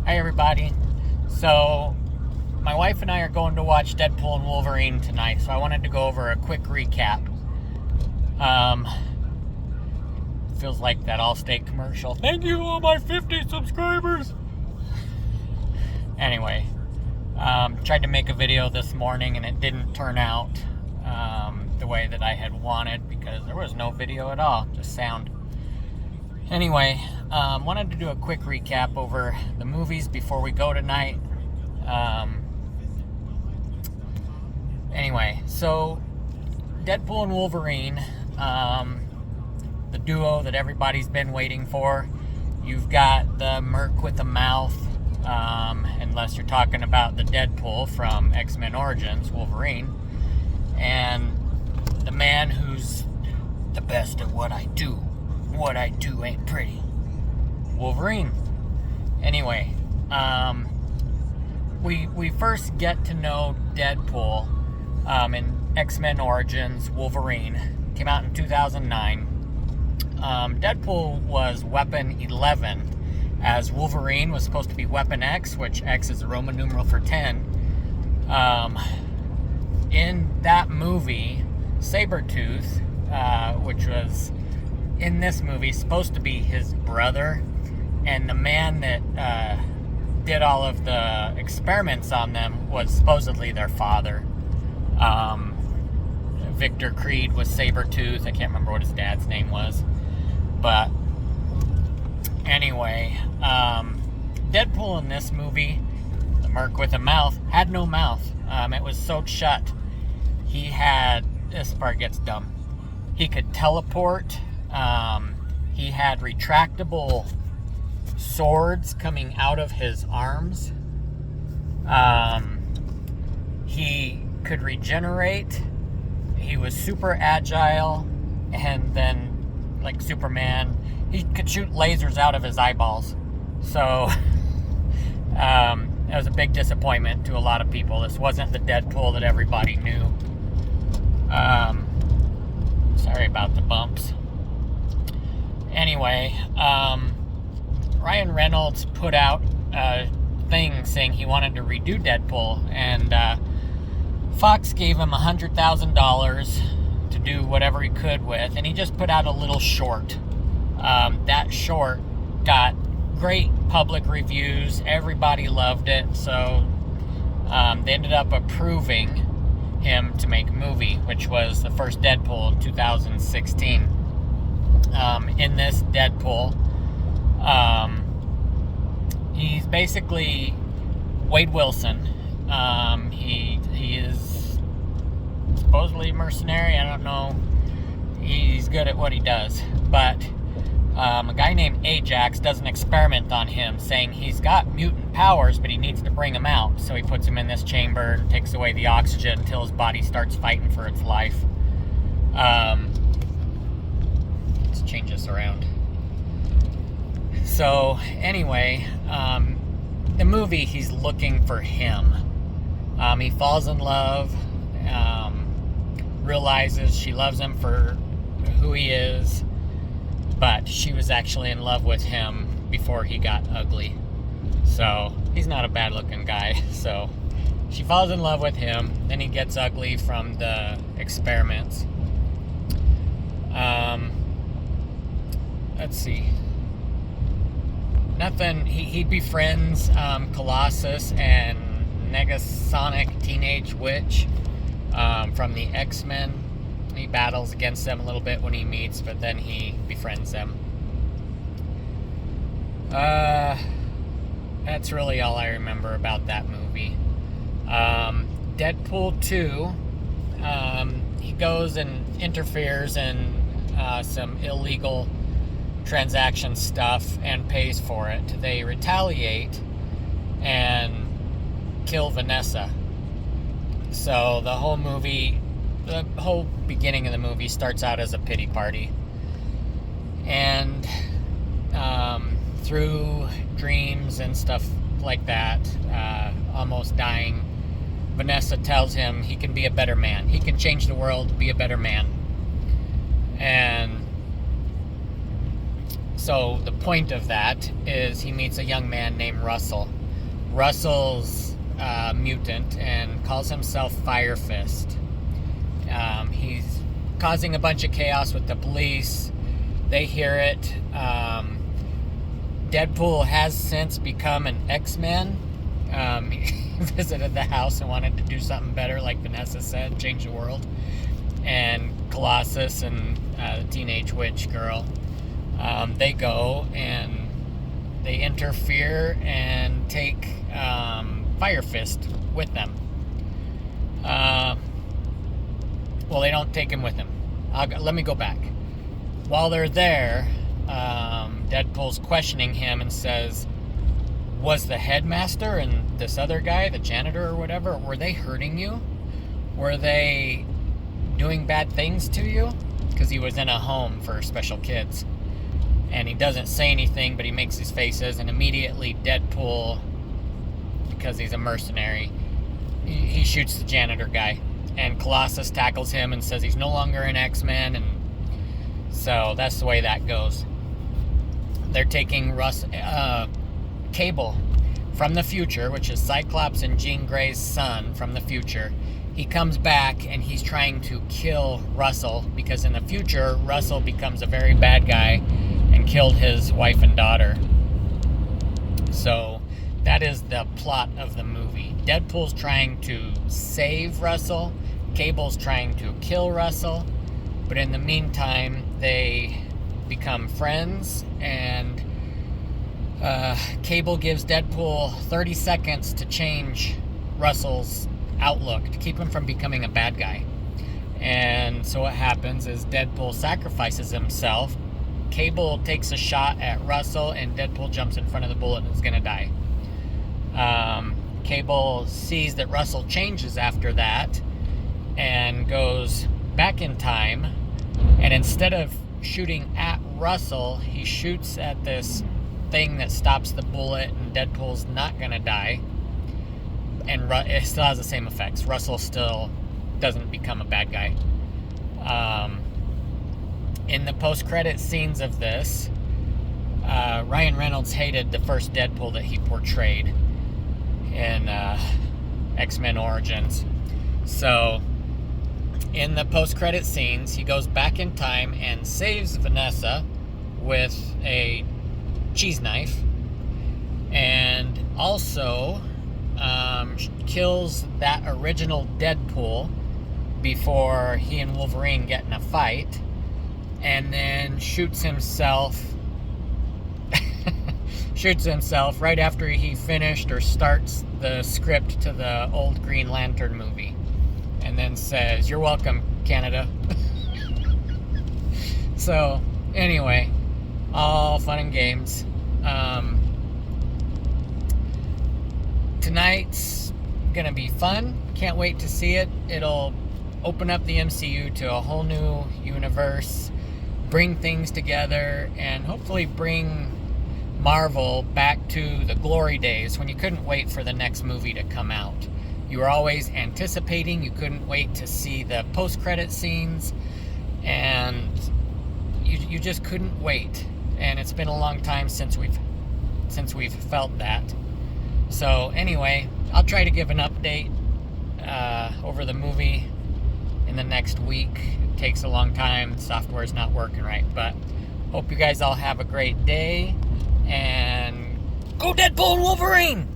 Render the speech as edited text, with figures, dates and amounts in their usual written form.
Hi everybody. So my wife and I are going to watch Deadpool and Wolverine tonight, so I wanted to go over a quick recap. Feels like that Allstate commercial. Thank you, all my 50 subscribers. Anyway, tried to make a video this morning and it didn't turn out the way that I had wanted because there was no video at all, just sound. Anyway, wanted to do a quick recap over the movies before we go tonight. Anyway, so Deadpool and Wolverine, the duo that everybody's been waiting for. You've got the merc with the mouth, unless you're talking about the Deadpool from X-Men Origins, Wolverine, and the man who's the best at what I do. What I do ain't pretty. Wolverine. Anyway, we first get to know Deadpool in X-Men Origins, Wolverine. Came out in 2009. Deadpool was Weapon 11, as Wolverine was supposed to be Weapon X, which X is the Roman numeral for 10. In that movie, Sabretooth, which was in this movie supposed to be his brother, and the man that did all of the experiments on them was supposedly their father. Victor Creed was Sabretooth. I can't remember what his dad's name was. But anyway, Deadpool in this movie, the merc with a mouth, had no mouth. It was sewed shut. He had, this part gets dumb, he could teleport. He had retractable swords coming out of his arms. He could regenerate. He was super agile, and then, like Superman, he could shoot lasers out of his eyeballs. So it was a big disappointment to a lot of people. This wasn't the Deadpool that everybody knew. Sorry about the bumps. Anyway, Ryan Reynolds put out a thing saying he wanted to redo Deadpool, and Fox gave him $100,000 to do whatever he could with, and he just put out a little short. That short got great public reviews. Everybody loved it, so they ended up approving him to make a movie, which was the first Deadpool in 2016. In this Deadpool, he's basically Wade Wilson. He is supposedly a mercenary. I don't know. He's good at what he does. But a guy named Ajax does an experiment on him, saying he's got mutant powers, but he needs to bring them out. So he puts him in this chamber, takes away the oxygen until his body starts fighting for its life. Let's change this around. So anyway, the movie, he's looking for him. He falls in love, realizes she loves him for who he is, but she was actually in love with him before he got ugly. So he's not a bad looking guy. So she falls in love with him, then he gets ugly from the experiments. Let's see. Nothing. He befriends Colossus and Negasonic Teenage Witch from the X-Men. He battles against them a little bit when he meets, but then he befriends them. That's really all I remember about that movie. Deadpool 2, he goes and interferes in some illegal transaction stuff and pays for it. They retaliate and kill Vanessa. So the whole movie, the whole beginning of the movie starts out as a pity party. And through dreams and stuff like that, almost dying, Vanessa tells him he can be a better man. He can change the world, be a better man. And So the point of that is he meets a young man named Russell. Russell's mutant and calls himself Fire Fist. He's causing a bunch of chaos with the police. They hear it. Deadpool has since become an X-Men. He visited the house and wanted to do something better, like Vanessa said, change the world. And Colossus and the teenage witch girl, they go and they interfere and take Fire Fist with them. Well, they don't take him with them. Let me go back. While they're there, Deadpool's questioning him and says, was the headmaster and this other guy, the janitor or whatever, were they hurting you? Were they doing bad things to you? Because he was in a home for special kids. And he doesn't say anything, but he makes his faces, and immediately Deadpool, because he's a mercenary, he shoots the janitor guy. And Colossus tackles him and says he's no longer an X-Men, and so that's the way that goes. They're taking Cable from the future, which is Cyclops and Jean Grey's son from the future. He comes back and he's trying to kill Russell, because in the future, Russell becomes a very bad guy and killed his wife and daughter. So that is the plot of the movie. Deadpool's trying to save Russell. Cable's trying to kill Russell. But in the meantime, they become friends, and Cable gives Deadpool 30 seconds to change Russell's outlook, to keep him from becoming a bad guy. And so what happens is Deadpool sacrifices himself. Cable takes a shot at Russell, and Deadpool jumps in front of the bullet and is going to die. Cable sees that Russell changes after that and goes back in time, and instead of shooting at Russell, he shoots at this thing that stops the bullet, and Deadpool's not going to die. And it still has the same effects. Russell still doesn't become a bad guy. In the post-credit scenes of this, Ryan Reynolds hated the first Deadpool that he portrayed in X-Men Origins. So, in the post-credit scenes, he goes back in time and saves Vanessa with a cheese knife, and also kills that original Deadpool before he and Wolverine get in a fight, and then shoots himself right after he finished or starts the script to the old Green Lantern movie, and then says, "You're welcome, Canada." So anyway, all fun and games. Tonight's gonna be fun. Can't wait to see it. It'll open up the MCU to a whole new universe, bring things together, and hopefully bring Marvel back to the glory days when you couldn't wait for the next movie to come out. You were always anticipating. You couldn't wait to see the post-credit scenes, and you just couldn't wait. And it's been a long time since we've felt that. So anyway, I'll try to give an update over the movie in the next week. It takes a long time. Software's not working right, but hope you guys all have a great day, and go Deadpool and Wolverine!